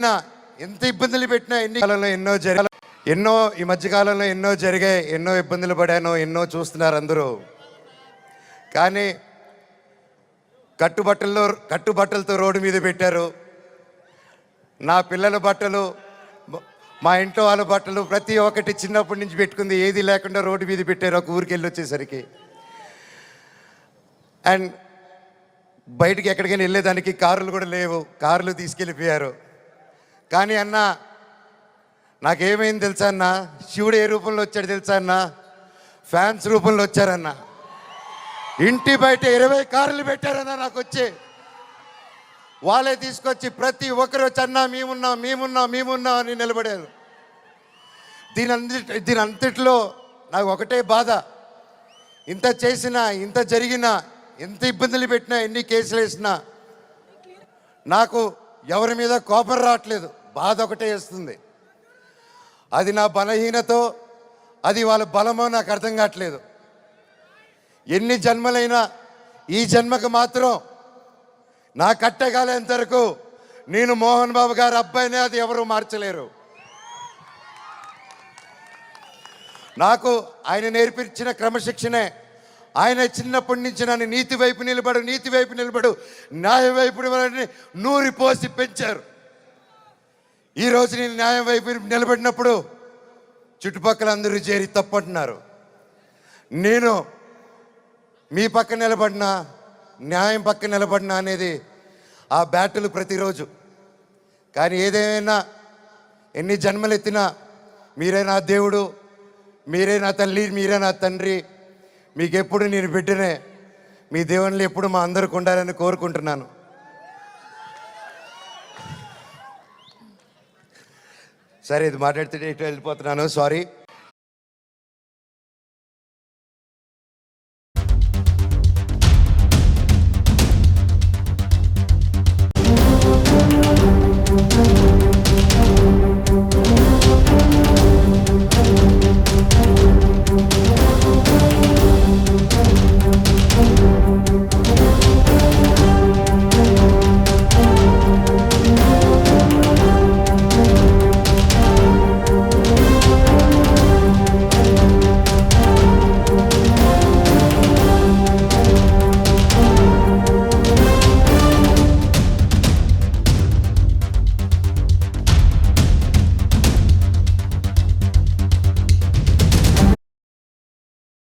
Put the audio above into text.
పెట్టినా, ఎంత ఇబ్బందులు పెట్టినా, ఎన్ని కాలంలో ఈ మధ్యకాలంలో ఎన్నో జరిగాయి, ఎన్నో ఇబ్బందులు పడాను, ఎన్నో చూస్తున్నారు అందరూ. కానీ కట్టుబట్టలతో రోడ్డు మీద పెట్టారు. నా పిల్లల బట్టలు, మా ఇంట్లో వాళ్ళ బట్టలు ప్రతి ఒక్కటి చిన్నప్పటి నుంచి పెట్టుకుంది ఏది లేకుండా రోడ్డు మీద పెట్టారు ఒక ఊరికి వెళ్ళి వచ్చేసరికి. అండ్ బయటికి ఎక్కడికైనా వెళ్ళేదానికి కార్లు కూడా లేవు, కార్లు తీసుకెళ్ళిపోయారు. కానీ అన్న నాకేమైంది తెలుసా అన్న, శివుడు ఏ రూపంలో వచ్చాడు తెలుసా అన్న, ఫ్యాన్స్ రూపంలో వచ్చారన్న. ఇంటి బయట 20 కార్లు పెట్టారన్న నాకు వచ్చి. వాళ్ళే తీసుకొచ్చి ప్రతి ఒక్కరు వచ్చి అన్నా మేమున్నాం అని నిలబడారు. దీని అంతట్లో నాకు ఒకటే బాధ, ఇంత చేసినా, ఇంత జరిగినా, ఎంత ఇబ్బందులు పెట్టినా, ఎన్ని కేసులు వేసినా నాకు ఎవరి మీద కోపం రావట్లేదు, బాధ ఒకటే వేస్తుంది. అది నా బలహీనతో, అది వాళ్ళ బలమో నాకు అర్థం కావట్లేదు. ఎన్ని జన్మలైనా ఈ జన్మకు మాత్రం నా కట్టగాలేంత వరకు నేను మోహన్ బాబు గారి అబ్బాయినే, అది ఎవరు మార్చలేరు. నాకు ఆయన నేర్పించిన క్రమశిక్షణే, ఆయన చిన్నప్పటి నుంచి నన్ను నీతి వైపు నిలబడు, న్యాయం వైపు నూరి పోసి పెంచారు. ఈరోజు నేను న్యాయం వైపు నిలబడినప్పుడు చుట్టుపక్కల అందరూ చేరి తప్పంటున్నారు. నేను మీ పక్క నిలబడినా, న్యాయం పక్క నిలబడినా అనేది ఆ బ్యాటిల్ ప్రతిరోజు. కానీ ఏదేమైనా, ఎన్ని జన్మలెత్తినా మీరే నా దేవుడు, మీరే నా తల్లి, మీరే నా తండ్రి. మీకు ఎప్పుడు నేను బిడ్డనే. మీ దేవుళ్ళు ఎప్పుడు మా అందరికి ఉండాలని కోరుకుంటున్నాను. సరే, ఇది మాట్లాడితే వెళ్ళిపోతున్నాను, సారీ.